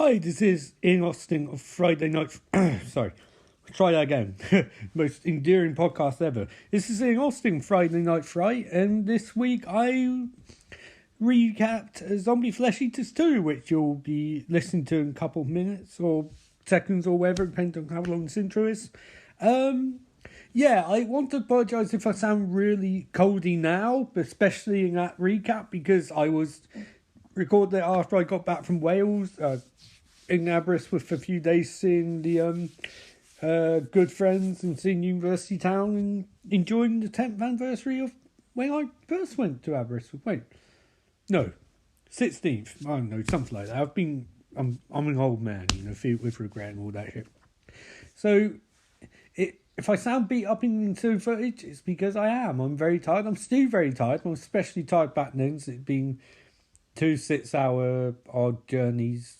Hi, this is Ian Austin of Friday Night... Sorry, try that again. Most endearing podcast ever. This is Ian Austin, Friday Night Fright, and this week I recapped Zombie Flesh Eaters 2, which you'll be listening to in a couple of minutes or seconds or whatever, depending on how long this intro is. Yeah, I want to apologise if I sound really coldy now, especially in that recap, because I was recording it after I got back from Wales, in Aberystwyth for a few days, seeing the good friends and seeing University Town and enjoying the 10th anniversary of when I first went to Aberystwyth. Wait, no, 16th. I don't know, something like that. I'm an old man, filled with regret and all that shit. So, if I sound beat up in the footage, it's because I am. I'm very tired. I'm still very tired. I'm especially tired back then. It's been 2 6-hour odd journeys.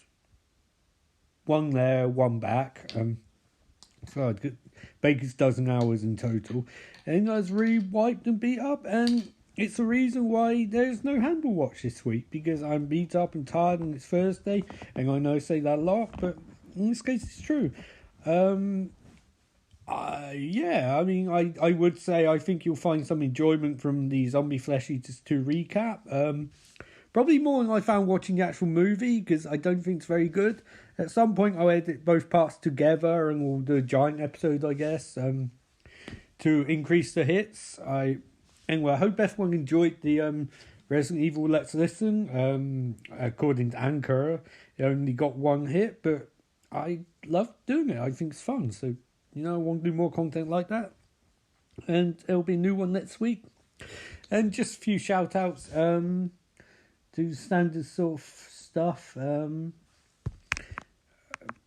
One there, one back. So I'd get Baker's dozen hours in total. And I was really wiped and beat up. And it's the reason why there's no Handle Watch this week. Because I'm beat up and tired and it's Thursday. And I know I say that a lot, but in this case it's true. I would say I think you'll find some enjoyment from the Zombie Flesh Eaters 2 recap. Probably more than I found watching the actual movie, because I don't think it's very good. At some point I'll edit both parts together and we'll do a giant episode, I guess, to increase the hits. I hope everyone enjoyed the Resident Evil Let's Listen. According to Anchor, it only got 1 hit, but I love doing it. I think it's fun, so I want to do more content like that. And there'll be a new one next week. And just a few shout outs to standard sort of stuff.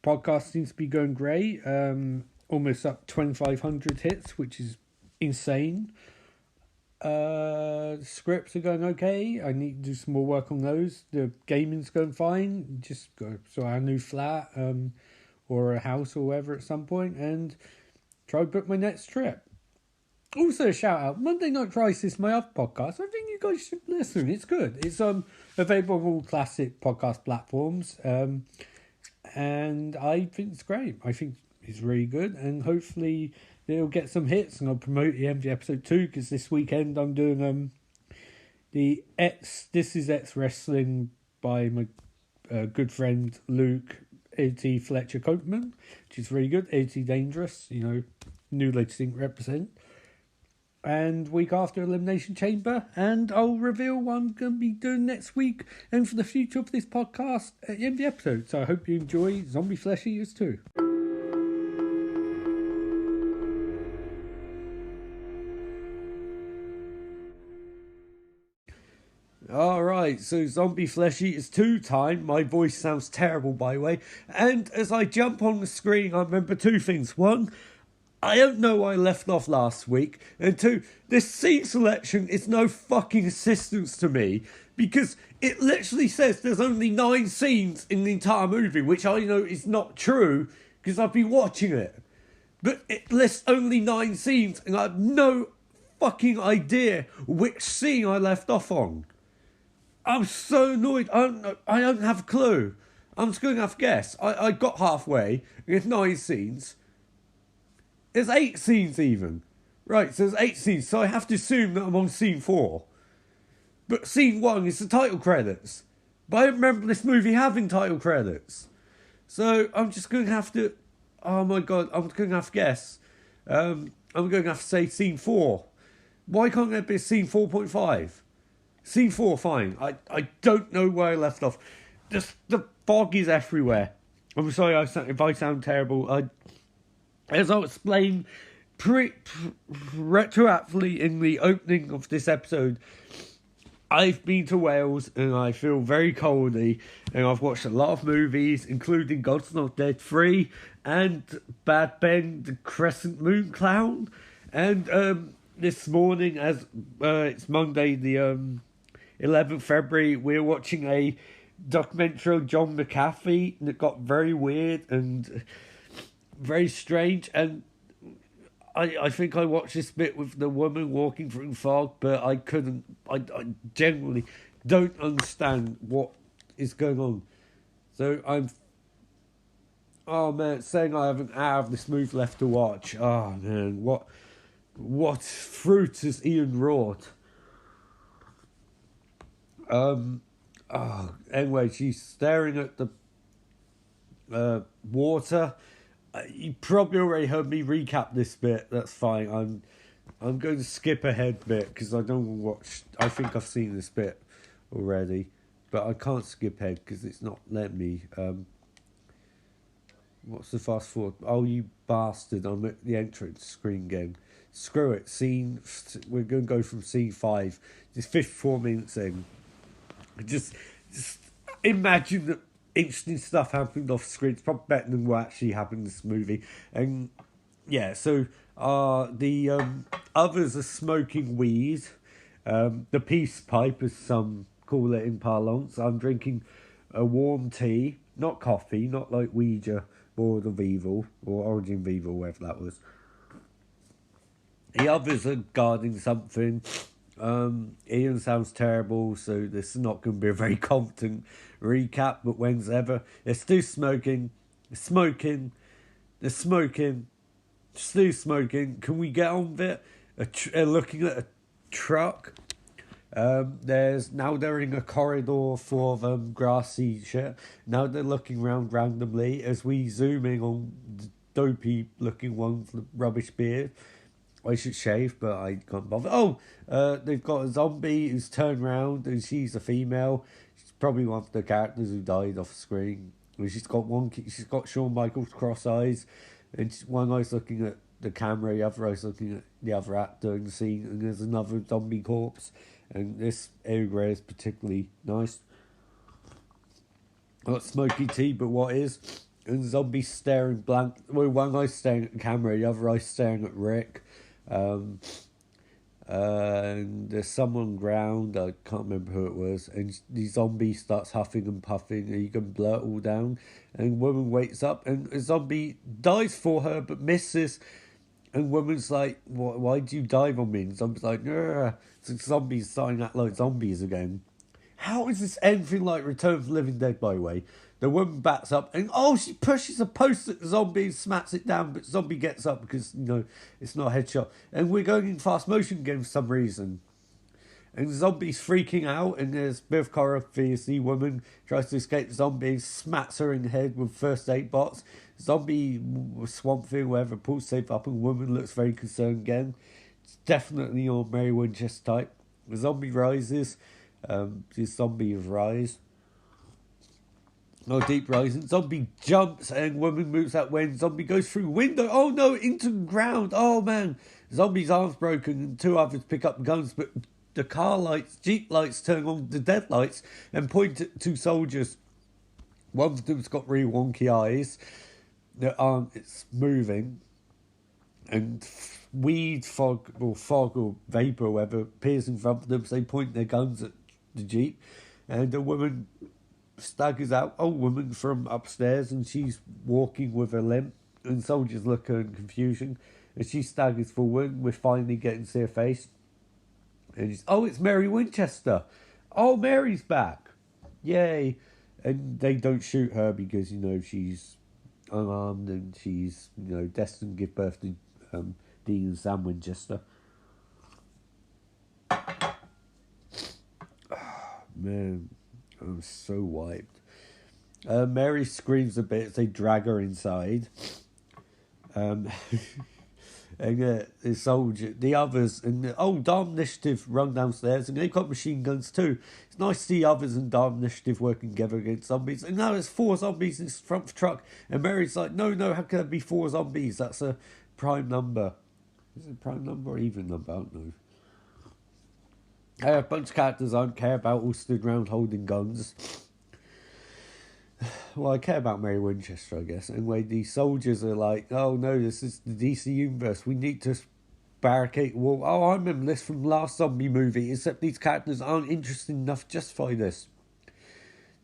Podcast seems to be going great. Almost up 2,500 hits, which is insane. Scripts are going okay. I need to do some more work on those. The gaming's going fine. Just go our new flat. Or a house or whatever at some point, and try to book my next trip. Also, a shout out, Monday Night Crisis, my other podcast. I think you guys should listen. It's good. It's available on all classic podcast platforms, and I think it's great. I think it's really good, and hopefully it'll get some hits. And I'll promote the MV episode 2 because this weekend I'm doing the This Is X Wrestling by my good friend Luke. A.T. Fletcher Copeman, which is really good. A.T. Dangerous, New Latest Inc. represent. And week after Elimination Chamber, and I'll reveal what I'm going to be doing next week and for the future of this podcast at the end of the episode. So I hope you enjoy Zombie Flesh Eaters 2. Alright, so Zombie Flesh Eaters 2 time. My voice sounds terrible, by the way. And as I jump on the screen, I remember 2 things. 1, I don't know why I left off last week. And 2, this scene selection is no fucking assistance to me. Because it literally says there's only 9 scenes in the entire movie, which I know is not true, because I've been watching it. But it lists only 9 scenes, and I have no fucking idea which scene I left off on. I'm so annoyed. I don't have a clue. I'm just going to have to guess. I got halfway. There's 9 scenes. There's 8 scenes even. Right, so there's 8 scenes. So I have to assume that I'm on scene 4. But scene 1 is the title credits. But I don't remember this movie having title credits. So I'm just going to have to... Oh my god, I'm going to have to guess. I'm going to have to say scene 4. Why can't there be scene 4.5? Scene 4, fine. I don't know where I left off. Just the fog is everywhere. I'm sorry if I sound terrible. As I'll explain retroactively in the opening of this episode, I've been to Wales and I feel very coldy, and I've watched a lot of movies, including God's Not Dead 3 and Bad Ben, the Crescent Moon Clown. And this morning, as it's Monday, the 11th February, we're watching a documentary on John McAfee that got very weird and very strange, and I think I watched this bit with the woman walking through the fog, but I genuinely don't understand what is going on. So I'm Oh man, it's saying I have an hour of this movie left to watch. Oh man, what fruit has Ian wrought? Anyway, she's staring at the water. You probably already heard me recap this bit. That's fine. I'm going to skip ahead a bit because I don't want to watch. I think I've seen this bit already, but I can't skip ahead because it's not letting me. What's the fast forward? Oh, you bastard! I'm at the entrance screen again. Screw it. We're going to go from scene 5. Just 54 minutes in. Just imagine that interesting stuff happened off screen. It's probably better than what actually happened in this movie. And yeah, so the others are smoking weed. The peace pipe, as some call it in parlance. I'm drinking a warm tea, not coffee, not like Ouija, Board of Evil, or Origin of Evil, whatever that was. The others are guarding something. Ian sounds terrible, so this is not going to be a very competent recap, but when's ever. They're still smoking. They're smoking. Still smoking. Can we get on with it? Looking at a truck. They're in a corridor full of grassy shit. Now they're looking around randomly as we zoom in on the dopey looking one with the rubbish beard. I should shave, but I can't bother. They've got a zombie who's turned round and she's a female. She's probably one of the characters who died off screen. She's got Shawn Michaels' cross eyes, and one eye's looking at the camera, the other eye's looking at the other actor in the scene, and there's another zombie corpse. And this area is particularly nice. Not smoky tea, but what is? And the zombie's staring blank. Well, one eye's staring at the camera, the other eye's staring at Rick. And there's someone on ground, I can't remember who it was, and the zombie starts huffing and puffing, and you can blur it all down, and woman wakes up, and a zombie dives for her, but misses, and woman's like, why did you dive on me? And zombie's like, Ugh. So zombies starting to act like zombies again. How is this anything like Return of the Living Dead, by the way? The woman bats up and, she pushes a post at the zombie and smacks it down, but zombie gets up because, it's not a headshot. And we're going in fast motion again for some reason. And the zombie's freaking out, and there's a bit of choreography. The woman tries to escape the zombie, smacks her in the head with first aid box. Zombie, swamp thing, whatever, pulls safe up, and woman looks very concerned again. It's definitely on Mary Winchester type. The zombie rises. The zombie rise. Deep rising. Zombie jumps and woman moves out when zombie goes through window. Oh no, into the ground. Oh man. Zombie's arm's broken and two others pick up guns, but the car lights, Jeep lights turn on the dead lights and point at two soldiers. One of them's got really wonky eyes. It's moving. And fog or vapour or whatever appears in front of them, so they point their guns at the Jeep. And a woman staggers out, woman from upstairs, and she's walking with a limp, and soldiers look at her in confusion, and she staggers forward. We're finally getting to see her face, and it's Mary Winchester. Mary's back, yay! And they don't shoot her because she's unarmed and she's destined to give birth to Dean and Sam Winchester. Man, I'm so wiped. Mary screams a bit as they drag her inside. And the others, and Dharma Initiative run downstairs, and they've got machine guns too. It's nice to see others and Dharma Initiative working together against zombies. And now there's 4 zombies in front of the truck, and Mary's like, no, how can there be 4 zombies? That's a prime number. Is it a prime number or even number? I don't know. A bunch of characters I don't care about all stood around holding guns. Well, I care about Mary Winchester, I guess. Anyway, the soldiers are like, oh no, this is the DC universe. We need to barricade the wall. I remember this from the last zombie movie, except these characters aren't interesting enough to justify this.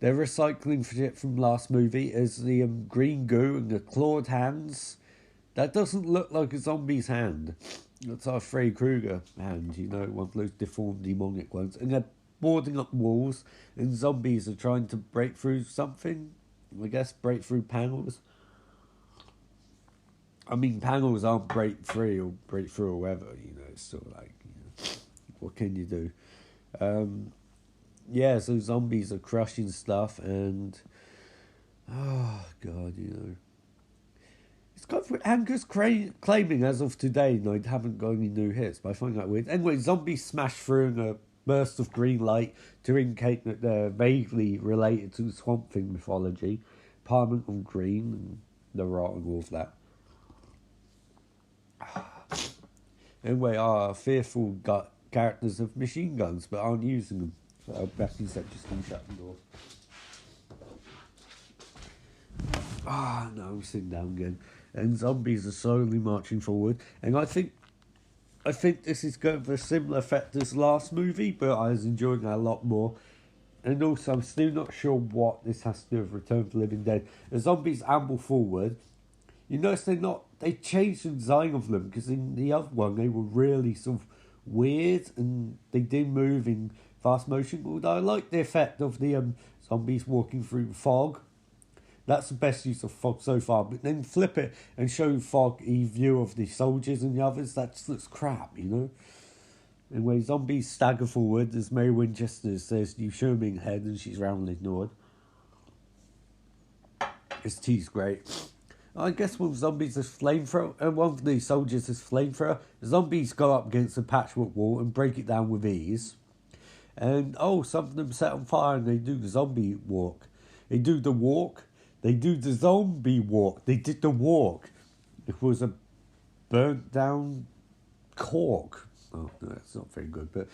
They're recycling shit from last movie as the green goo and the clawed hands. That doesn't look like a zombie's hand. That's our Freddy Krueger hand, one of those deformed demonic ones. And they're boarding up walls, and zombies are trying to break through something. I guess break through panels. I mean, panels aren't breakthrough or whatever, it's sort of like, what can you do? Yeah, so zombies are crushing stuff, and, oh, God, It's got Anchor's claiming as of today, they haven't got any new hits, but I find that weird. Anyway, zombies smash through in a burst of green light to indicate that they're vaguely related to the Swamp Thing mythology. Parliament on green, and the rot and all of that. Anyway, our fearful characters have machine guns, but aren't using them. So Becky said just can shut the door. No, I'm sitting down again. And zombies are slowly marching forward. And I think this is going for a similar effect as last movie, but I was enjoying that a lot more. And also, I'm still not sure what this has to do with Return of the Living Dead. The zombies amble forward. You notice they changed the design of them, because in the other one, they were really sort of weird, and they didn't move in fast motion. Although I like the effect of the zombies walking through fog. That's the best use of fog so far. But then flip it and show fog a view of the soldiers and the others. That just looks crap, Anyway, zombies stagger forward as Mary Winchester says, "You show me head," and she's roundly ignored. This tea's great. I guess one of the zombies has flamethrower, and one of the soldiers has flamethrower. The zombies go up against the patchwork wall and break it down with ease. And some of them set on fire and they do the zombie walk. They do the walk. They do the zombie walk. They did the walk. It was a burnt down cork. Oh, no, that's not very good. But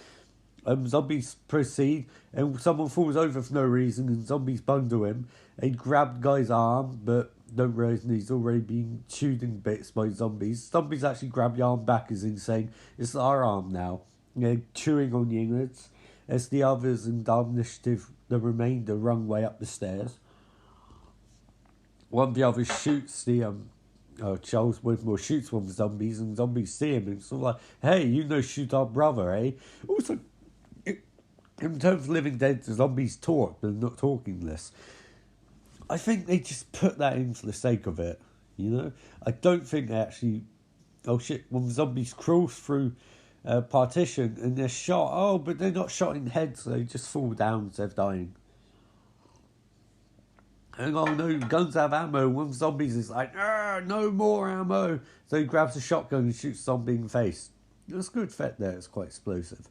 zombies proceed, and someone falls over for no reason, and zombies bundle him. They grab the guy's arm, but don't realise he's already been chewed in bits by zombies. Zombies actually grab the arm back, as in saying, "It's our arm now." And they're chewing on the innards. As the others in the initiative, the remainder run way up the stairs. One of the others shoots Charles Whitmore shoots one of the zombies, and zombies see him, and it's sort of like, "Hey, shoot our brother, eh?" Also, in terms of Living Dead, the zombies talk, but they're not talking this. I think they just put that in for the sake of it, I don't think they actually... Oh shit, one of the zombies crawls through a partition, and they're shot. But they're not shot in the head, so they just fall down instead of dying. And no, guns have ammo. One of the zombies is like, "No more ammo." So he grabs a shotgun and shoots the zombie in the face. It's a good effect there, it's quite explosive.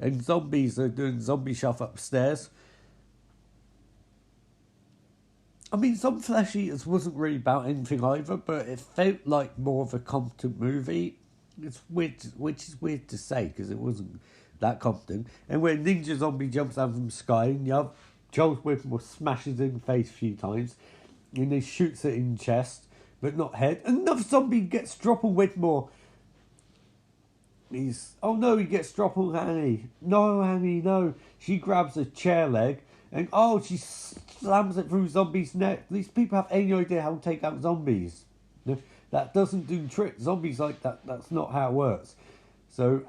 And zombies are doing zombie shuff upstairs. I mean, some Flesh Eaters wasn't really about anything either, but it felt like more of a competent movie. It's weird, which is weird to say, because it wasn't that competent. And when Ninja Zombie jumps out from the sky, and Charles Whitmore smashes it in the face a few times, and he shoots it in the chest, but not head. And another zombie gets drop on Whitmore. He gets drop on Annie. No, Annie, no. She grabs a chair leg, and she slams it through zombie's neck. These people have any idea how to take out zombies. That doesn't do tricks. Zombies like that, that's not how it works. So,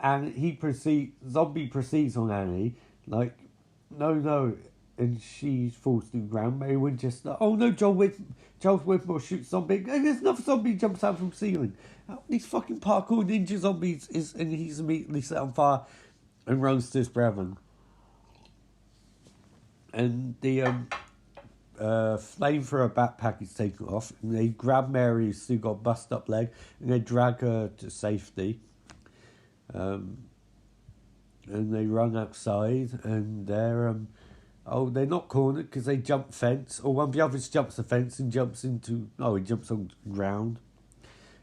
zombie proceeds on Annie, like, no, and she falls to the ground. Mary Winchester, Charles Whitmore shoots zombie, and there's another zombie jumps out from the ceiling. These fucking parkour ninja zombies, and he's immediately set on fire and runs to his brethren. And the flamethrower backpack is taken off, and they grab Mary, who's still got a bust up leg, and they drag her to safety. And they run outside, and they're not cornered because they jump fence, or one of the others jumps the fence and jumps on the ground.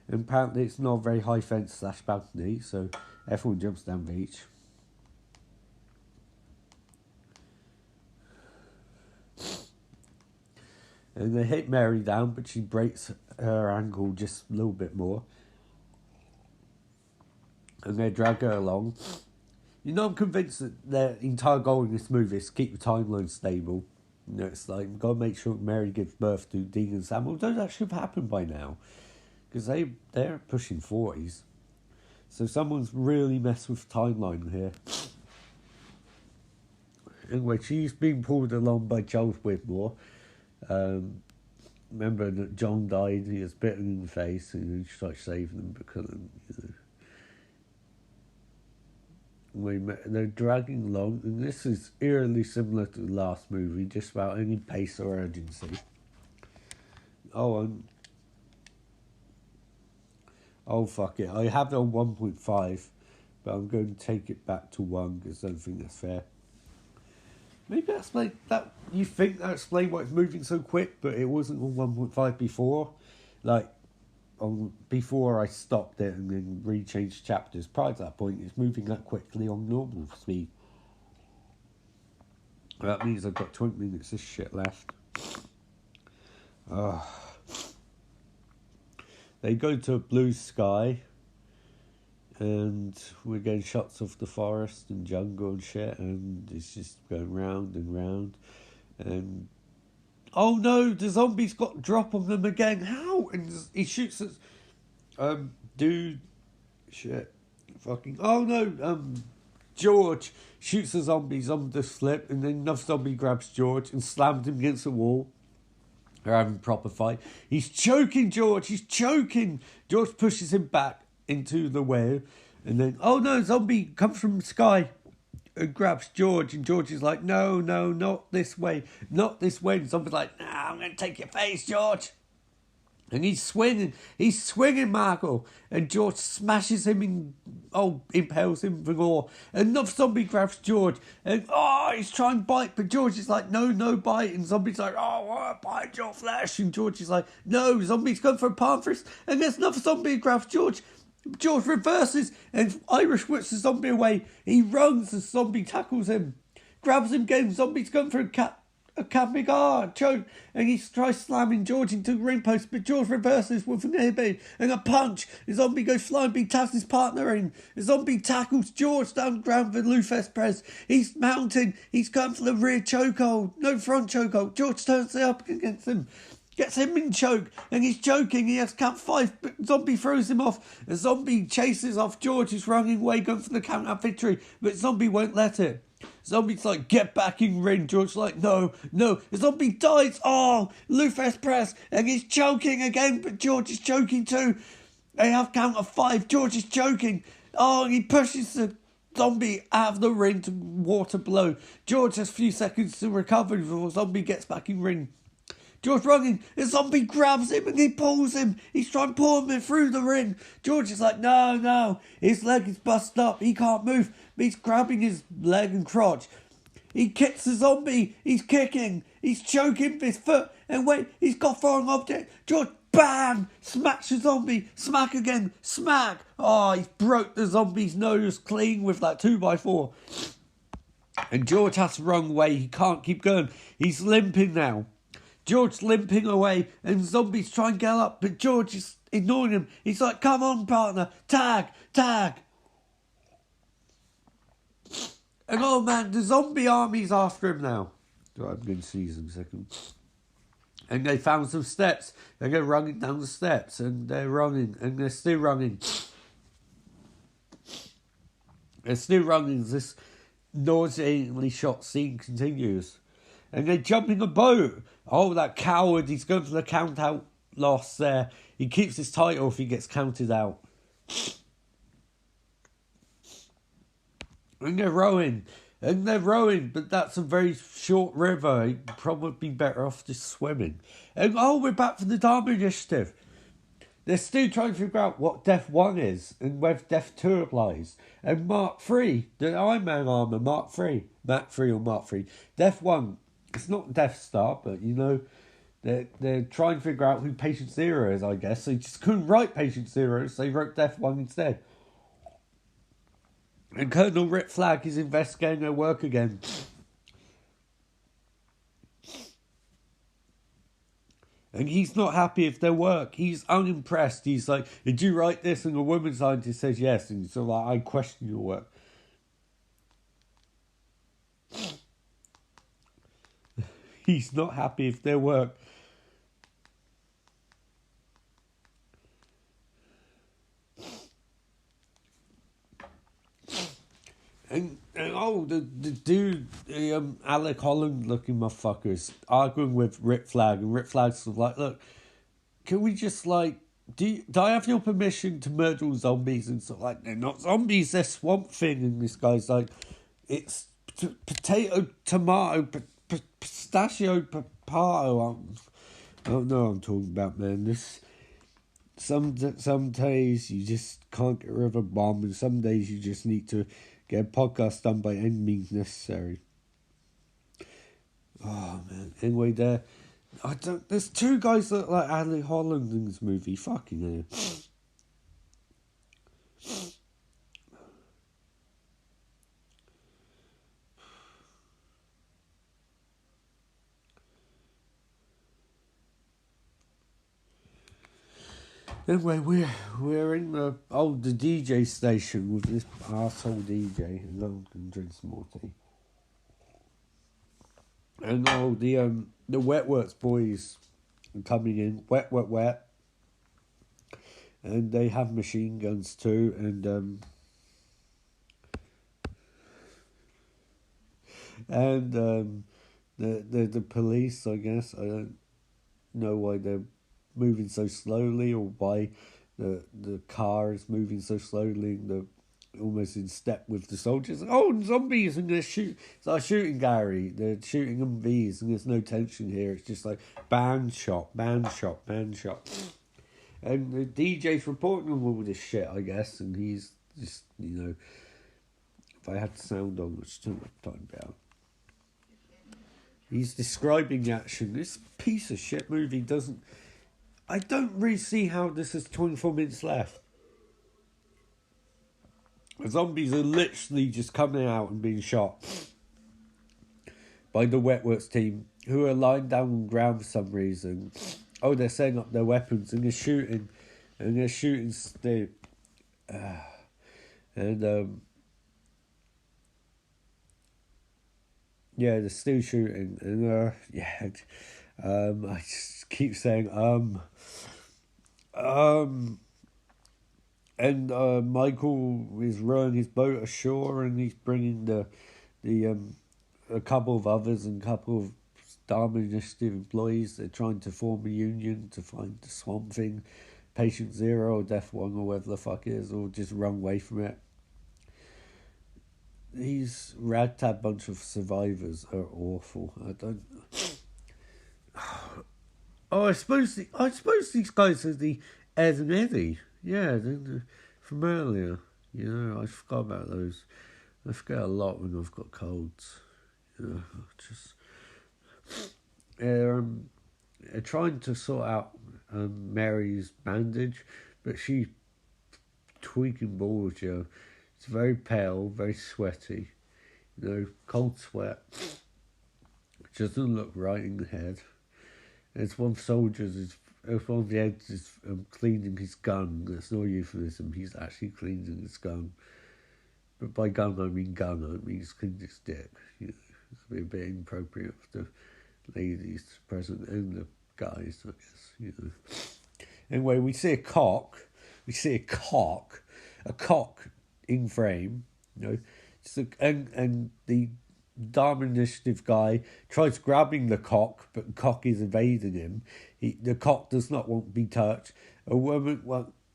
And apparently it's not a very high fence / balcony, so everyone jumps down the beach. And they hit Mary down, but she breaks her ankle just a little bit more. And they drag her along. I'm convinced that their entire goal in this movie is to keep the timeline stable. It's like, we've got to make sure Mary gives birth to Dean and Samuel. Those actually have happened by now, because they're pushing 40s. So someone's really messed with the timeline here. Anyway, she's being pulled along by Charles Whitmore. remember that John died, he was bitten in the face, and he tried saving them, but couldn't, they're dragging along, and this is eerily similar to the last movie, just about any pace or urgency. Oh, fuck it. I have it on 1.5, but I'm going to take it back to 1 because I don't think that's fair. Maybe that's like that. You think that explains why it's moving so quick, but it wasn't on 1.5 before. Like, before I stopped it and then re-changed chapters. Prior to that point, it's moving that quickly on normal speed. That means I've got 20 minutes of shit left. They go to a blue sky, and we're getting shots of the forest and jungle and shit, and it's just going round and round. And oh no, the zombies got a drop on them again. How? And he shoots at dude. Shit. Fucking. Oh no. George shoots a zombie. Zombie just flip, and then another zombie grabs George and slams him against the wall. They're having a proper fight. He's choking George. He's choking. George pushes him back into the web, and then oh no, zombie comes from the sky and grabs George, and George is like, no, not this way, not this way. And zombie's like, nah, I'm gonna take your face, George. And he's swinging, Marco, and George smashes him impales him with gore. And another zombie grabs George, and he's trying to bite, but George is like, no bite. And zombie's like, I want to bite your flesh. And George is like, no, zombie's going for a palm fist. And there's another zombie grabs George. George reverses, and Irish whips the zombie away. He runs, the zombie tackles him, grabs him again. Zombie's going for a Kamigar choke, and he tries slamming George into the ring post, but George reverses with an elbow and a punch. The zombie goes flying, but he taps his partner in. The zombie tackles George down the ground with a Lufest press. He's mounting, he's going for the rear chokehold, no front chokehold. George turns it up against him, gets him in choke, and he's choking. He has count 5, but zombie throws him off. The zombie chases off George, who's running away, going for the count out victory, but zombie won't let it. Zombie's like, get back in ring. George's like, no. The zombie dies. Lufest press, and he's choking again, but George is choking too. They have count of 5. George is choking. He pushes the zombie out of the ring to water below. George has a few seconds to recover before zombie gets back in ring. George running, the zombie grabs him and he pulls him. He's trying to pull him through the ring. George is like, no. His leg is busted up. He can't move. But he's grabbing his leg and crotch. He kicks the zombie. He's kicking. He's choking with his foot. And wait, he's got a foreign object. George, bam! Smacks the zombie. Smack again. Smack. He's broke the zombie's nose clean with that 2x4. And George has to run away. He can't keep going. He's limping now. George's limping away, and zombies try and get up, but George is ignoring him. He's like, come on, partner, tag. And oh man, the zombie army's after him now. I'm going to sneeze in a second. And they found some steps. They're going running down the steps, and they're running, and they're still running. This nauseatingly shot scene continues. And they jump in a boat. That coward, he's going for the count out loss there. He keeps his title if he gets counted out. And they're rowing, but that's a very short river. He'd probably be better off just swimming. And we're back for the Dharma Initiative. They're still trying to figure out what Def 1 is and whether Def 2 applies. And Mark 3, the Iron Man armour, Mark 3 or Mark 3. Def 1, it's not Death Star, but they're trying to figure out who Patient Zero is, I guess. They just couldn't write Patient Zero, so they wrote Def 1 instead. And Colonel Rip Flag is investigating their work again. And he's not happy with their work. He's unimpressed. He's like, did you write this? And the woman scientist says yes. And so I question your work. He's not happy with their work. the dude, the Alec Holland looking motherfuckers arguing with Rick Flag, and Rick Flag's sort of like, look, can we just like, do I have your permission to murder all zombies? And sort of like, they're not zombies, they're Swamp Thing. And this guy's like, it's potato, tomato, pistachio, papato. I don't know what I'm talking about, man. Some days you just can't get rid of a bomb, and some days you just need to get a podcast done by any means necessary. Oh man. Anyway, there's two guys that look like Ali Holland in this movie. Fucking hell. Anyway, we're in the DJ station with this arsehole DJ, and I'm gonna drink some more tea. And the Wetworks boys are coming in, wet, and they have machine guns too, and the police, I guess. I don't know why they're moving so slowly, or why the car is moving so slowly, almost in step with the soldiers. Oh, zombies, and they're shooting Gary. They're shooting MVs, and there's no tension here. It's just like band shot. And the DJ's reporting on all this shit, I guess, and he's just, if I had sound on, which I don't have time about. He's describing the action. This piece of shit movie I don't really see how this is 24 minutes left. The zombies are literally just coming out and being shot by the Wetworks team, who are lying down on the ground for some reason. Oh, they're setting up their weapons, and they're shooting still. Yeah, they're still shooting, and I just keep saying and Michael is rowing his boat ashore, and he's bringing a couple of others and a couple of Dharma Initiative employees. They're trying to form a union to find the Swamp Thing, Patient Zero, or Death One, or whatever the fuck it is, or just run away from it. These ragtag bunch of survivors are awful. I don't. Oh, I suppose these guys are the Ed and Eddie. Yeah, from earlier. I forgot about those. I forget a lot when I've got colds. They're trying to sort out Mary's bandage, but she's tweaking balls. It's very pale, very sweaty. Cold sweat. It doesn't look right in the head. It's one of the heads is cleaning his gun. That's no euphemism. He's actually cleaning his gun. But by gun, I mean he's cleaning his dick. It's a bit inappropriate for the ladies present and the guys, I guess. Anyway, we see a cock. A cock in frame. And the Dharma Initiative guy tries grabbing the cock, but the cock is evading him. The cock does not want to be touched. A woman,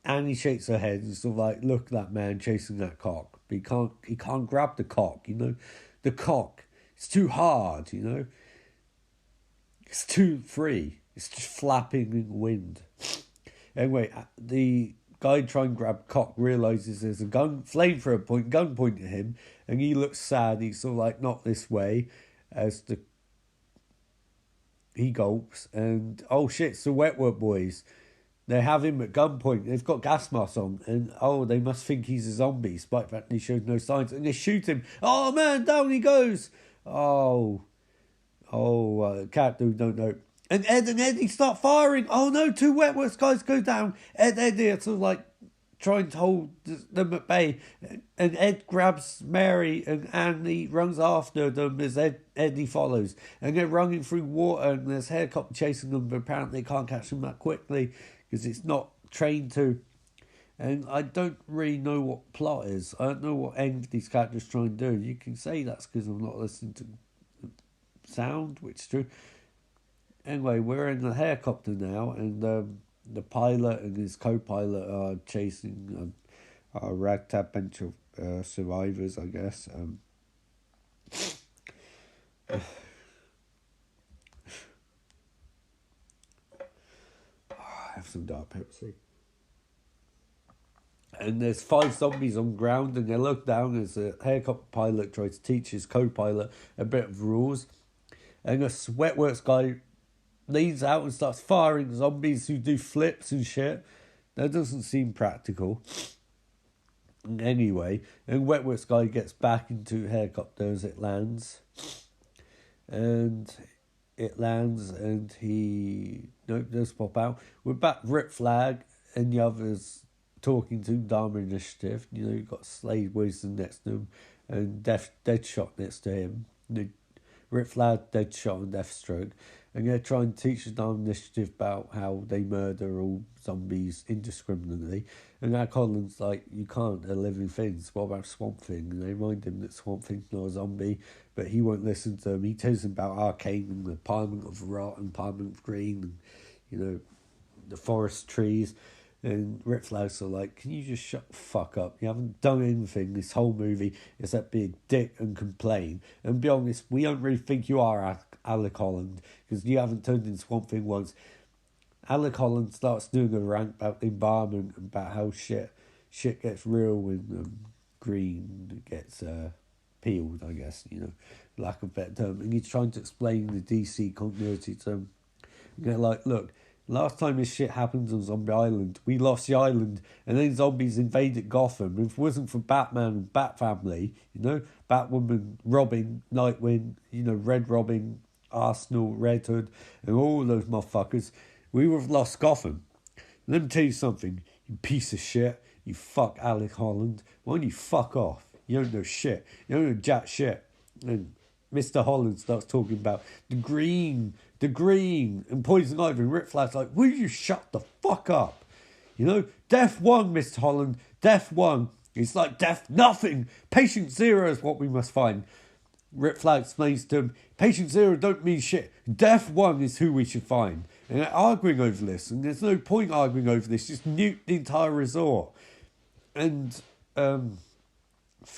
Annie shakes her head and sort of like, look at that man chasing that cock. But he can't grab the cock, The cock, it's too hard, It's too free. It's just flapping in the wind. Anyway, the guy trying to grab cock realises there's a flamethrower gun pointing at him, and he looks sad. He's sort of like, not this way, he gulps, and oh shit, it's the Wetwork boys. They have him at gunpoint. They've got gas masks on, and they must think he's a zombie, despite the fact he shows no signs, and they shoot him. Oh man, down he goes. Cat dude don't know. And Ed and Eddie start firing. Oh no, two Wetworks guys go down. Ed and Eddie are sort of like trying to hold them at bay. And Ed grabs Mary, and Annie runs after them as Eddie follows. And they're running through water, and there's a helicopter chasing them, but apparently they can't catch them that quickly because it's not trained to. And I don't really know what plot is. I don't know what end these characters try and do. You can say that's because I'm not listening to sound, which is true. Anyway, we're in the helicopter now, and the pilot and his co-pilot are chasing a ragtag bunch of survivors, I guess. Have some dark Pepsi. And there's 5 zombies on ground, and they look down as the helicopter pilot tries to teach his co-pilot a bit of rules. And a Sweatworks guy leans out and starts firing zombies who do flips and shit. That doesn't seem practical. Anyway, and Wetworks guy gets back into the helicopter as it lands. And he does pop out. We're back Rip Flag and the others talking to Dharma Initiative. You've got Slade Wilson next to him and Deadshot next to him. Rip Flag, Deadshot and Deathstroke. And they're trying to teach the Dharma Initiative about how they murder all zombies indiscriminately. And now Colin's like, you can't, they're living things. What about Swamp Thing? And they remind him that Swamp Thing's not a zombie, but he won't listen to them. He tells them about Arcane and the Parliament of Rot and Parliament of Green and, the forest trees. And Rip Flag's are like, can you just shut the fuck up? You haven't done anything this whole movie except be a dick and complain. And be honest, we don't really think you are Alec Holland, because you haven't turned into Swamp Thing once. Alec Holland starts doing a rant about the environment, about how shit gets real when green gets peeled, I guess, lack of a better term. And he's trying to explain the DC continuity to them. They're like, look, last time this shit happened on Zombie Island, we lost the island, and then zombies invaded Gotham. If it wasn't for Batman and Bat Family, Batwoman, Robin, Nightwing, Red Robin, Arsenal, Red Hood, and all those motherfuckers, we would have lost Gotham. Let me tell you something, you piece of shit, you fuck Alec Holland. Why don't you fuck off? You don't know shit. You don't know jack shit. And Mr. Holland starts talking about the green, and Poison Ivy. And Rick Flash like, will you shut the fuck up? Death 1, Mr. Holland, Death 1. It's like death nothing. Patient 0 is what we must find. Rip Flag explains to him, Patient 0 don't mean shit. Death 1 is who we should find. And they're arguing over this, and there's no point arguing over this. Just nuke the entire resort. And, I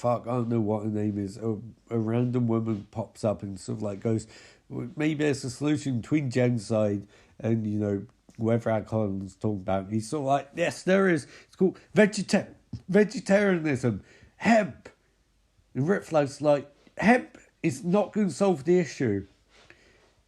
don't know what her name is. A random woman pops up and sort of like goes, maybe there's a solution between genocide and, whoever Alcohol's talking about. And he's sort of like, yes, there is. It's called vegetarianism. Hemp. And Rip Flag's like, hemp is not going to solve the issue.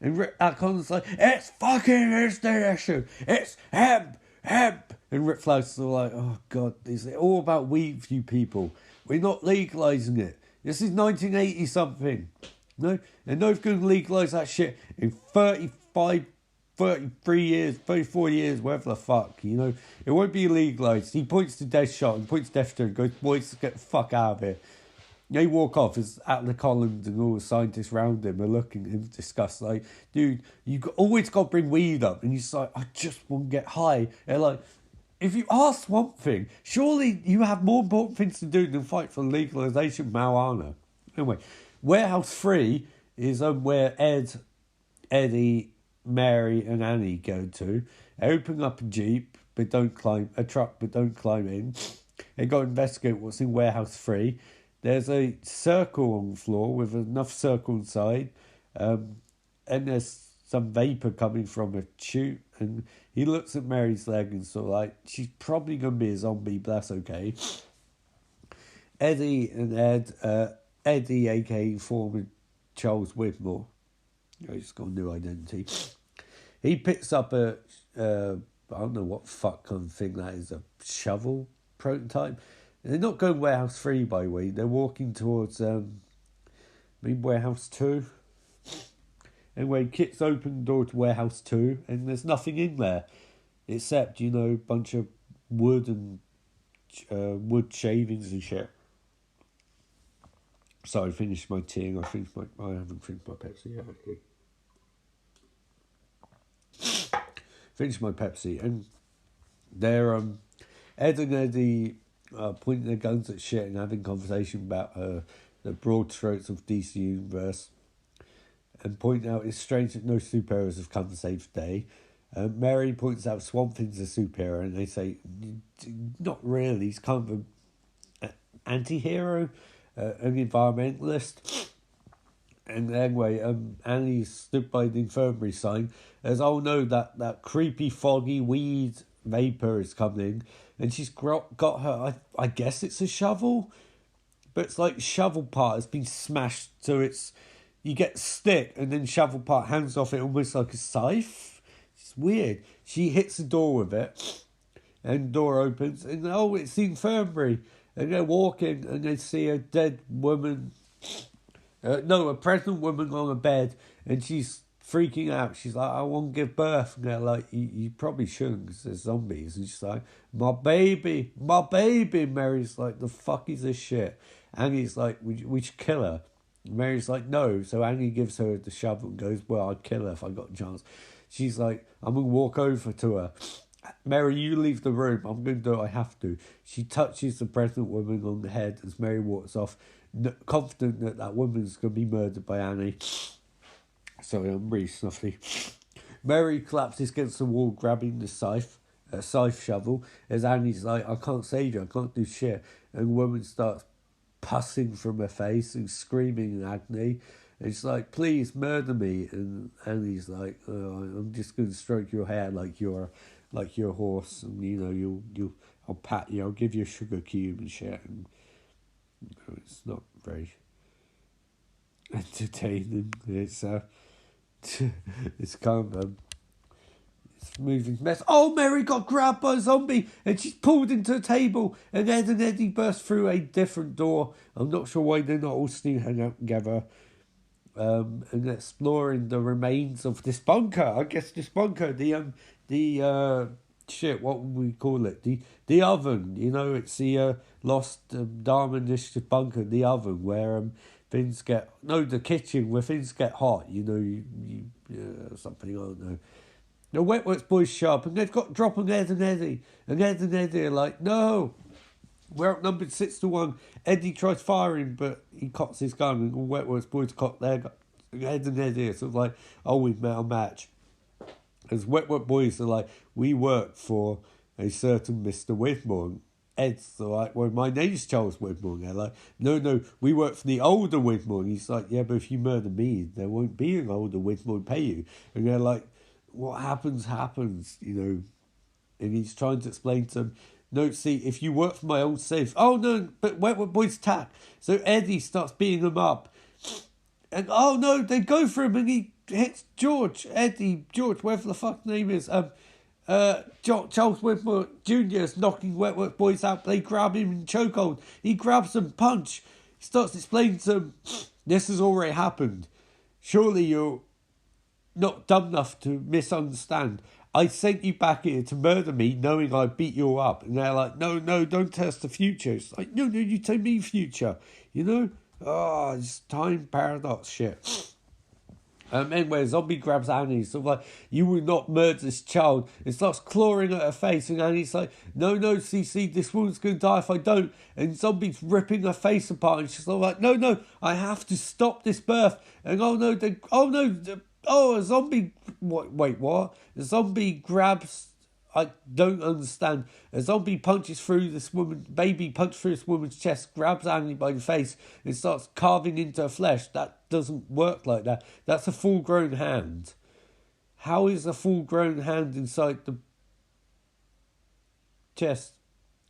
And Alcon's like, it's fucking is the issue. It's hemp. And Rip Flag's like, oh God, is it all about weed for you people? We're not legalising it. This is 1980 something. No? And nobody's going to legalise that shit in 35, 33 years, 34 years, whatever the fuck, It won't be legalised. He points to Deathshot and points to Deathshot and goes, boys, get the fuck out of here. They walk off as Atlas Collins and all the scientists around him are looking in disgust, like, dude, you always got to bring weed up. And he's like, I just want to get high. They're like, if you are Swamp Thing, surely you have more important things to do than fight for legalisation of marijuana. Anyway, Warehouse 3 is where Eddie, Mary and Annie go to. They open up a truck, but don't climb in. They got to investigate what's in Warehouse 3. There's a circle on the floor with enough circle inside, and there's some vapour coming from a chute, and he looks at Mary's leg and sort of like, she's probably going to be a zombie, but that's okay. Eddie and Eddie, a.k.a. former Charles Whitmore, he's got a new identity. He picks up I don't know what fuck kind of thing that is, a shovel prototype. They're not going Warehouse 3, by the way. They're walking towards, Warehouse 2. Anyway, Kit's opened the door to Warehouse 2, and there's nothing in there. Except, a bunch of wood and wood shavings and shit. So I finished my tea, and I haven't finished my Pepsi yet, actually. Finished my Pepsi, and they're, Ed and Eddie pointing their guns at shit and having conversation about the broad strokes of DC Universe, and point out it's strange that no superheroes have come to save the day. Mary points out Swamp Thing's a superhero, and they say, not really, he's kind of an anti-hero, an environmentalist. And anyway, Annie stood by the infirmary sign as, oh no, that creepy, foggy weed vapour is coming, and she's got her, I guess it's a shovel, but it's like shovel part has been smashed, so it's, you get stick, and then shovel part hangs off it almost like a scythe. It's weird. She hits the door with it, and the door opens, and oh, it's the infirmary, and they're walking, and they see a dead woman, a pregnant woman on a bed, and she's freaking out. She's like, I want to give birth. And they're like, you probably shouldn't because there's zombies. And she's like, my baby. And Mary's like, the fuck is this shit? Annie's like, we should kill her. And Mary's like, no. So Annie gives her the shovel and goes, well, I'd kill her if I got a chance. She's like, I'm going to walk over to her. Mary, you leave the room. I'm going to do what I have to. She touches the pregnant woman on the head as Mary walks off, confident that woman's going to be murdered by Annie. Sorry, I'm really snuffy. Mary collapses against the wall, grabbing the scythe shovel, as Annie's like, I can't save you, I can't do shit. And the woman starts pussing from her face and screaming in agony. And she's like, please murder me. And Annie's like, oh, I'm just going to stroke your hair like you're a horse, and I'll pat you, I'll give you a sugar cube and shit. And it's not very entertaining. It's it's kind of it's moving mess. Oh, Mary got grabbed by a zombie and she's pulled into a table, and Ed and Eddie burst through a different door. I'm not sure why they're not all still hanging out together. And exploring the remains of this bunker. I guess this bunker, the shit, what would we call it? The oven. It's the lost Dharma Initiative bunker, the oven, where the kitchen where things get hot. Something, I don't know. The Wetworks boys show up and they've got dropping Ed and Eddie, and Ed and Eddie are like, no, we're outnumbered 6-1. Eddie tries firing, but he cocks his gun, and all Wetworks boys cock their gun. Ed and Eddie are sort of like, oh, we've met a match. As Wetwork boys are like, we work for a certain Mr. Whitmore. And Ed's like, well, my name's Charles Whitmore. And they're like, no, we work for the older Whitmore. And he's like, yeah, but if you murder me, there won't be an older Whitmore to pay you. And they're like, what happens, And he's trying to explain to them, no, see, if you work for my old safe, oh no, but Wetwork boys attack. So Eddie starts beating them up. And oh no, they go for him and he hits George, whatever the fuck name is. Charles Whitmore Jr. is knocking Wetwork boys out. They grab him in chokehold. He grabs them, punch. He starts explaining to them, this has already happened. Surely you're not dumb enough to misunderstand. I sent you back here to murder me, knowing I beat you up. And they're like, no, don't tell us the future. It's like, no, you tell me future. Oh, it's time paradox shit. Anyway, zombie grabs Annie, sort of like, you will not murder this child. It starts clawing at her face, and Annie's like, no, CC, this woman's going to die if I don't. And zombie's ripping her face apart, and she's like, no, I have to stop this birth. And a zombie, wait, what? A zombie grabs, I don't understand. A zombie punches through this woman's chest, grabs Annie by the face, and starts carving into her flesh. That doesn't work like that. That's a full-grown hand. How is a full-grown hand inside the chest?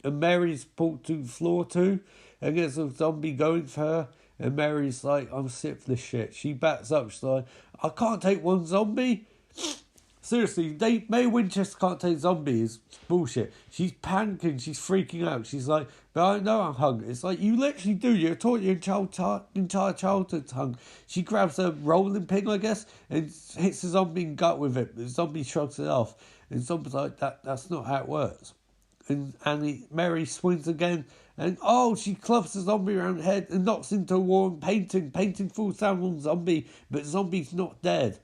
And Mary's pulled to the floor too, and there's a zombie going for her, and Mary's like, I'm sick of this shit. She backs up, she's like, I can't take one zombie. Seriously, Mae Winchester can't take zombies. It's bullshit. She's panicking. She's freaking out. She's like, but I know I'm hungry. It's like, you literally do. You're taught your entire childhood hungry. She grabs a rolling pin, I guess, and hits the zombie in the gut with it. The zombie shrugs it off. And the zombie's like, that's not how it works. And Mary swings again. And she clubs the zombie around the head and knocks into a wall and painting falls down on the zombie, but the zombie's not dead.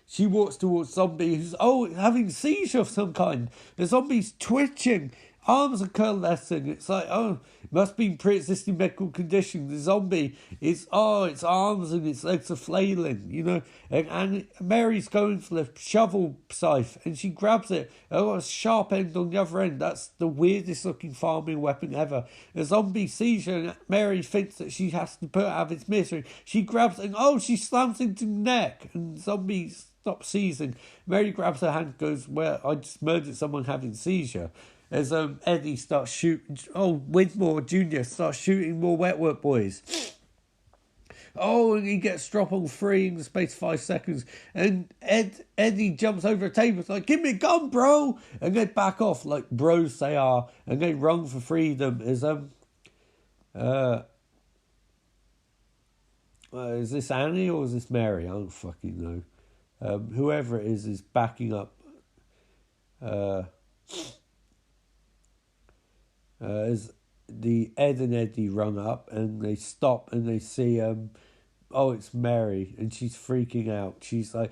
She walks towards zombie who's having a seizure of some kind. The zombie's twitching. arms are coalescing. It's like, oh, it must be pre-existing medical condition. The zombie is, its arms and its legs are flailing, you know. And Mary's going for the shovel scythe, and she grabs it. Oh, a sharp end on the other end. That's the weirdest looking farming weapon ever. A zombie seizure, and Mary thinks that she has to put it out of its misery. She grabs it, and she slams into the neck, and zombies stop seizing. Mary grabs her hand, goes, well, I just murdered someone having seizure. As Eddie starts shooting, Widmore Jr. starts shooting more wet work boys. And he gets drop on 3 in the space of 5 seconds. And Eddie jumps over a table. It's like, give me a gun, bro! And they back off like bros they are. And they run for freedom. As is this Annie or is this Mary? I don't fucking know. Whoever it is backing up. As the Ed and Eddie run up and they stop and they see it's Mary, and she's freaking out. She's like,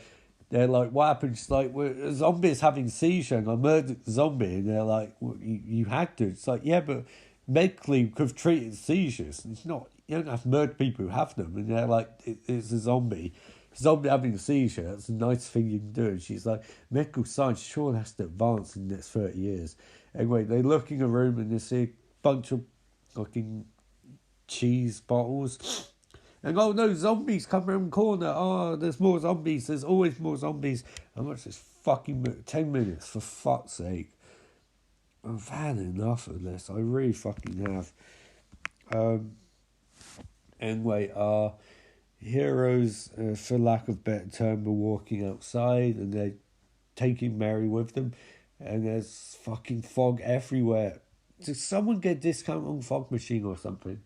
they're like, what happened? She's like, well, a zombie is having a seizure and I murdered the zombie. And they're like, well, you had to. It's like, yeah, but medically we could have treated seizures. It's not, you don't have to murder people who have them. And they're like, it's a zombie. Zombie having a seizure, that's a nice thing you can do. And she's like, medical science sure has to advance in the next 30 years. Anyway, they look in a room and they see a bunch of fucking cheese bottles. And no, zombies come around the corner. There's more zombies. There's always more zombies. How much is fucking 10 minutes, for fuck's sake. I've had enough of this. I really fucking have. Anyway, heroes, for lack of better term, are walking outside and they're taking Mary with them. And there's fucking fog everywhere. Does someone get a discount on fog machine or something?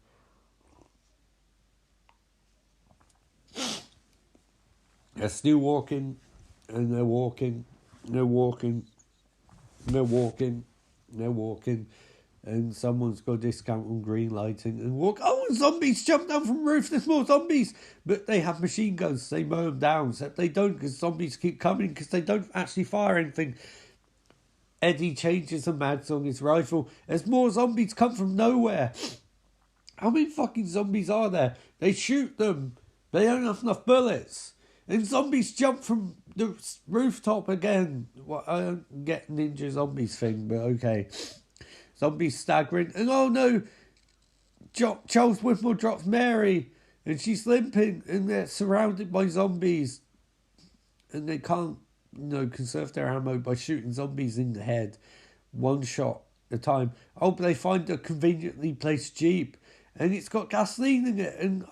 They're still walking, and they're walking, they're walking, they're walking, they're walking, and someone's got a discount on green lighting and walk. Zombies jump down from the roof, there's more zombies! But they have machine guns, they mow them down, except they don't because zombies keep coming because they don't actually fire anything. Eddie changes the mags on his rifle as more zombies come from nowhere. How many fucking zombies are there? They shoot them. They don't have enough bullets. And zombies jump from the rooftop again. Well, I don't get ninja zombies thing, but okay. Zombies staggering. And Charles Whitmore drops Mary. And she's limping. And they're surrounded by zombies. And they can't conserve their ammo by shooting zombies in the head, one shot at a time. But they find a conveniently placed Jeep, and it's got gasoline in it, and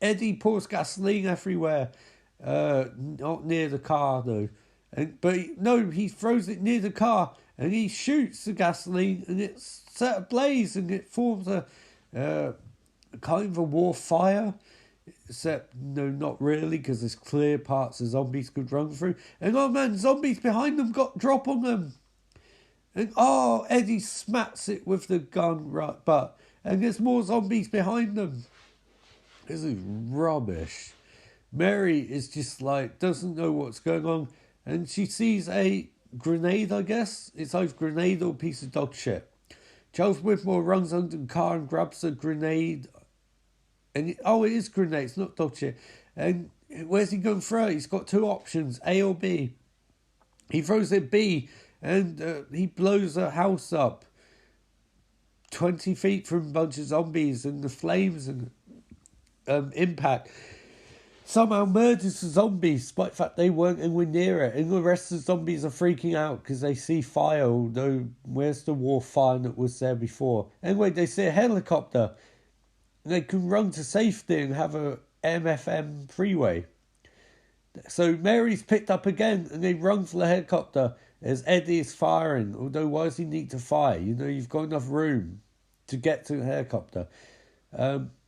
Eddie pours gasoline everywhere, not near the car though, he throws it near the car, and he shoots the gasoline, and it's set ablaze, and it forms a kind of a war fire. Except, no, not really, because there's clear parts the zombies could run through. And zombies behind them got drop on them. And Eddie smacks it with the gun right butt. And there's more zombies behind them. This is rubbish. Mary is just like, doesn't know what's going on. And she sees a grenade, I guess. It's either grenade or a piece of dog shit. Charles Whitmore runs under the car and grabs a grenade. And it is grenade, it's not dog shit. And where's he going to throw it? He's got 2 options, A or B. He throws it B, and he blows a house up 20 feet from a bunch of zombies, and the flames and impact somehow murders the zombies, despite the fact they weren't anywhere near it. And the rest of the zombies are freaking out because they see fire, although where's the war fire that was there before? Anyway, they see a helicopter. They can run to safety and have a MFM freeway. So Mary's picked up again and they run for the helicopter as Eddie is firing. Although, why does he need to fire? You've got enough room to get to the helicopter.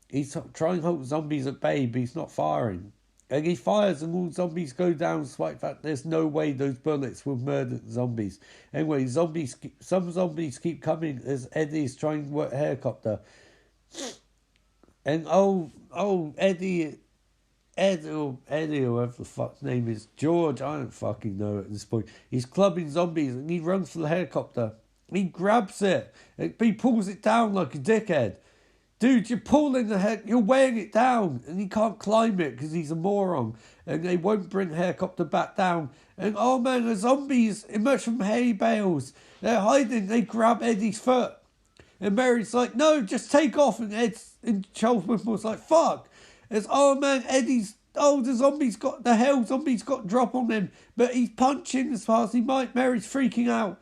He's trying to hold zombies at bay, but he's not firing. And he fires and all zombies go down, despite the fact there's no way those bullets will murder the zombies. Anyway, some zombies keep coming as Eddie's trying to work a helicopter. And Eddie, or whatever the fuck's name is, George, I don't fucking know at this point. He's clubbing zombies and he runs for the helicopter. He grabs it. He pulls it down like a dickhead. Dude, you're pulling the heck, you're weighing it down, and he can't climb it because he's a moron, and they won't bring helicopter back down. And oh man, the zombies emerge from hay bales. They're hiding. They grab Eddie's foot, and Mary's like, "No, just take off." And Charles Whitmore's like, "Fuck!" It's oh man, the hell zombie's got drop on him, but he's punching as fast as he might. Mary's freaking out.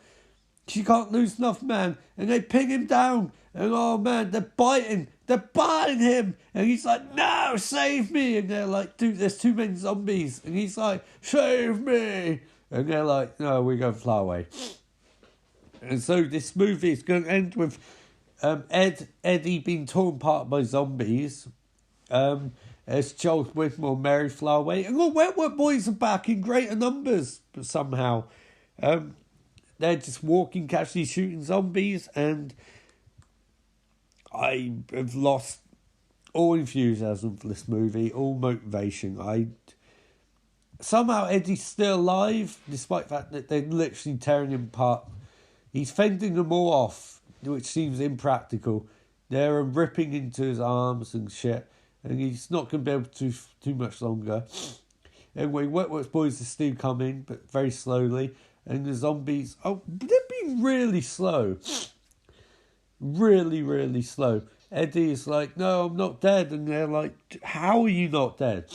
She can't lose enough, man. And they pin him down. And oh, man, they're biting him. And he's like, no, save me. And they're like, dude, there's too many zombies. And he's like, save me. And they're like, no, we're going to fly away. And so this movie is going to end with Eddie being torn apart by zombies. As Charles Whitmore and Mary fly away. And the Wetworth Boys are back in greater numbers, but somehow. They're just walking, casually shooting zombies, and I have lost all enthusiasm for this movie, all motivation. Somehow Eddie's still alive, despite the fact that they're literally tearing him apart. He's fending them all off, which seems impractical. They're ripping into his arms and shit, and he's not going to be able to too much longer. Anyway, Wetworth Boys are still coming, but very slowly. And the zombies, they're being really slow. Really, really slow. Eddie is like, no, I'm not dead. And they're like, how are you not dead?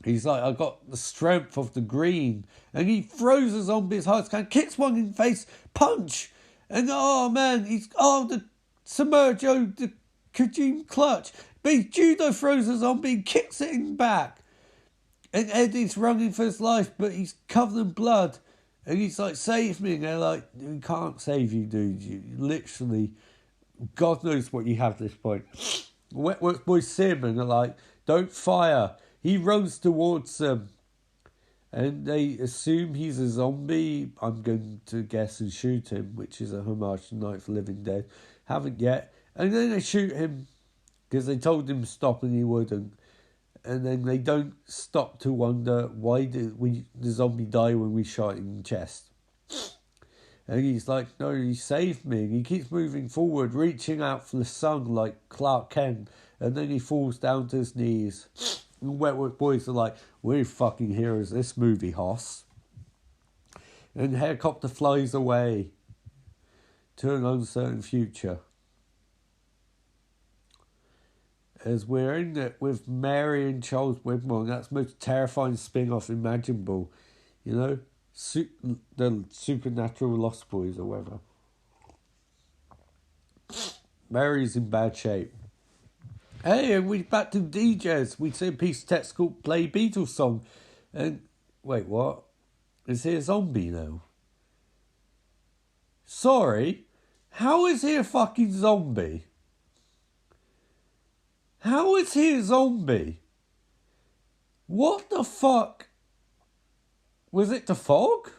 He's like, I got the strength of the green. And he throws a zombie as hard as he can, kicks one in the face, punch. And oh man, the Samoa the Kajim clutch. But he judo throws a zombie and kicks it in the back. And Eddie's running for his life, but he's covered in blood. And he's like, save me. And they're like, we can't save you, dude. You literally, God knows what you have at this point. Wetworth Boys see him and they're like, don't fire. He runs towards them. And they assume he's a zombie. I'm going to guess and shoot him, which is a homage to Night of the Living Dead. Haven't yet. And then they shoot him because they told him to stop and he wouldn't. And then they don't stop to wonder, why did the zombie die when we shot him in the chest? And he's like, no, he saved me. And he keeps moving forward, reaching out for the sun like Clark Kent. And then he falls down to his knees. And Wetworth Boys are like, we're fucking heroes this movie, Hoss. And the helicopter flies away to an uncertain future. As we're in it with Mary and Charles Whitmore, and that's the most terrifying spin-off imaginable, you know, the Supernatural Lost Boys or whatever. Mary's in bad shape. Hey, and we're back to DJs. We see a piece of text called Play Beatles Song. And, wait, what? Is he a zombie now? Sorry? How is he a fucking zombie? How is he a zombie? What the fuck? Was it the fog?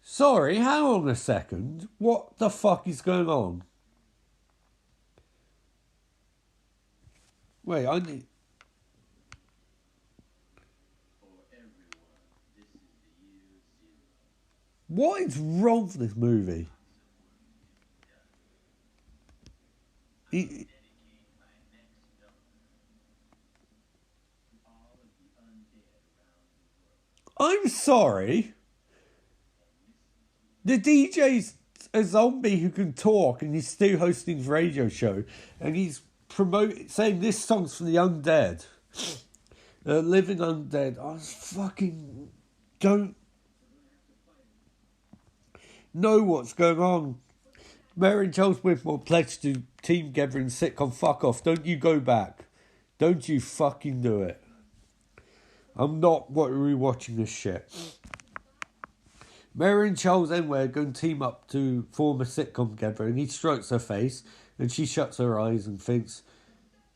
Sorry, hang on a second. What the fuck is going on? Wait, I need... What is wrong with this movie? I'm sorry. The DJ's a zombie who can talk and he's still hosting his radio show and he's saying this song's for the undead. Living undead. I fucking don't know what's going on. Mary and Charles Whitmore pledged to team together in sitcom Fuck Off. Don't you go back. Don't you fucking do it. I'm not rewatching this shit. Mary and Charles anyway are going to team up to form a sitcom together, and he strokes her face and she shuts her eyes and thinks,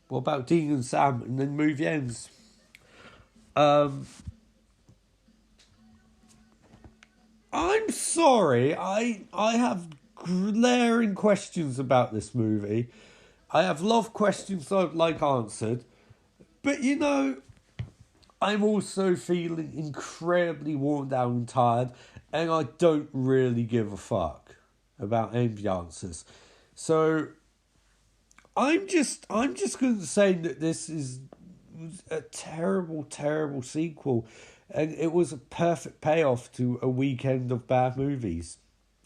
what about Dean and Sam? And then the movie ends. I'm sorry. I have glaring questions about this movie. I have a lot of questions I'd like answered. But, you know, I'm also feeling incredibly worn down and tired. and I don't really give a fuck about any of the answers. So I'm just going to say that this is a terrible, terrible sequel, and it was a perfect payoff to a weekend of bad movies.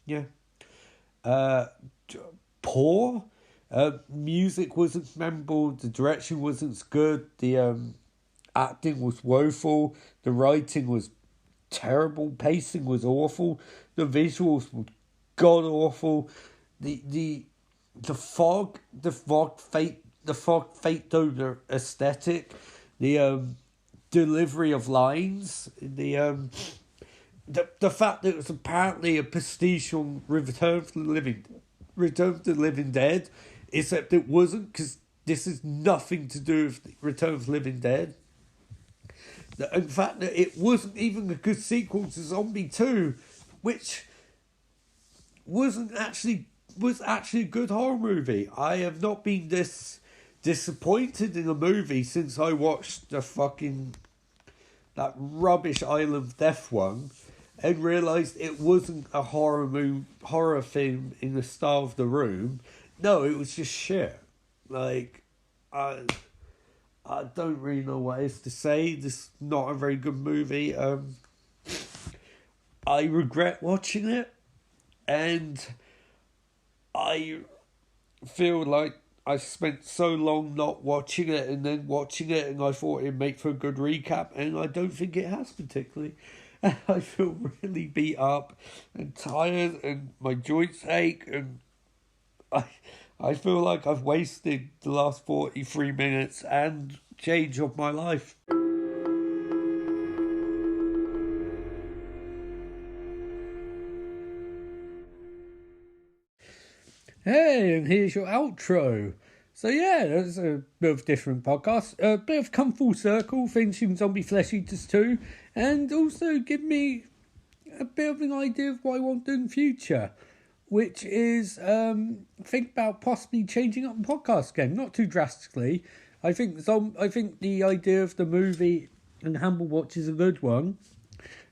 Yeah. Poor. Music wasn't memorable. The direction wasn't good. The acting was woeful. The writing was terrible. Pacing was awful. The visuals were god awful. The fog fate donor aesthetic. The delivery of lines. The fact that it was apparently a pastiche on Return of the Living Dead, except it wasn't, because this is nothing to do with Return of the Living Dead. In fact, that it wasn't even a good sequel to Zombie 2, which was actually a good horror movie. I have not been this disappointed in a movie since I watched that rubbish Isle of Death one, and realised it wasn't a horror film in the style of The Room. No, it was just shit. Like, I don't really know what else to say. This is not a very good movie. I regret watching it, and I feel like I spent so long not watching it and then watching it, and I thought it'd make for a good recap, and I don't think it has particularly. And I feel really beat up and tired, and my joints ache, and I feel like I've wasted the last 43 minutes and change of my life. Hey, and here's your outro. So yeah, that's a bit of a different podcast. A bit of come full circle, finishing Zombie Flesh Eaters 2, and also give me a bit of an idea of what I want to do in the future, which is think about possibly changing up the podcast again, not too drastically. I think the idea of the movie and Humble Watch is a good one,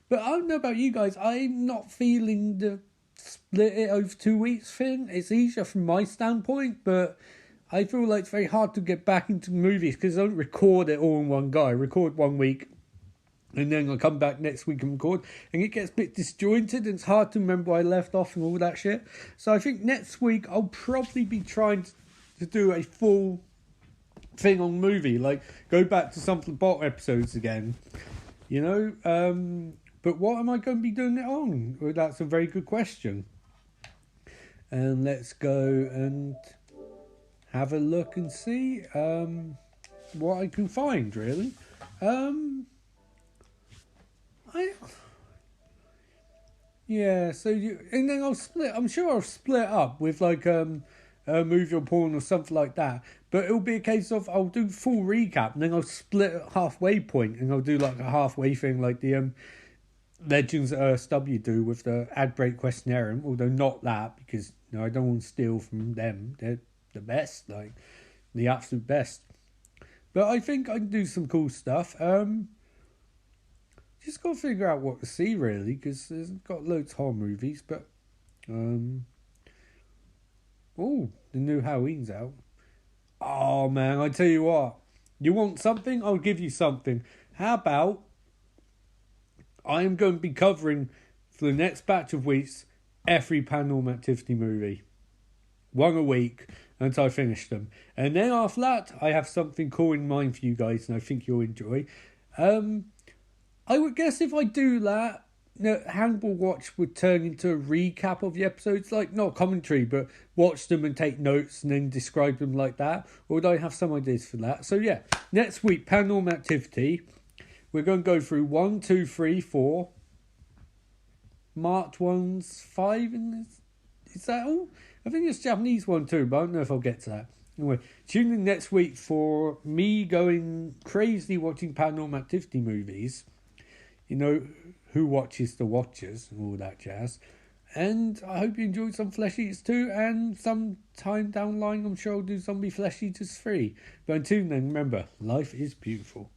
but I don't know about you guys. I'm not feeling the split it over 2 weeks thing. It's easier from my standpoint, but I feel like it's very hard to get back into movies because I don't record it all in one go. I record 1 week and then I come back next week and record, and it gets a bit disjointed and it's hard to remember where I left off and all that shit. So I think next week I'll probably be trying to do a full thing on movie, like go back to some of the bot episodes again, you know. But what am I going to be doing it on? Well, that's a very good question. And let's go and have a look and see what I can find, really. So and then I'm sure I'll split up with like a movie or porn or something like that. But it'll be a case of I'll do full recap and then I'll split at halfway point and I'll do like a halfway thing like the Legends at RSW do with the ad break questionnaire, although not that, because I don't want to steal from them. They're the best, like the absolute best. But I think I can do some cool stuff. Just got to figure out what to see, really, because there's got loads of horror movies. But the new Halloween's out. Oh man, I tell you what, you want something? I'll give you something. How about I am going to be covering for the next batch of weeks every Paranormal Activity movie, one a week until I finish them, and then after that I have something cool in mind for you guys, and I think you'll enjoy. I would guess if I do that, Hannibal Watch would turn into a recap of the episodes, like not commentary, but watch them and take notes and then describe them like that. Or would I have some ideas for that? So yeah, next week Paranormal Activity. We're going to go through 1, 2, 3, 4. March one's 5 in this. Is that all? I think it's Japanese one too, but I don't know if I'll get to that. Anyway, tune in next week for me going crazy watching Paranormal Activity movies. You know, who watches the watchers and all that jazz. And I hope you enjoyed some Flesh Eaters too, and some time down the line I'm sure I'll do Zombie Flesh Eaters 3. But until then, remember, life is beautiful.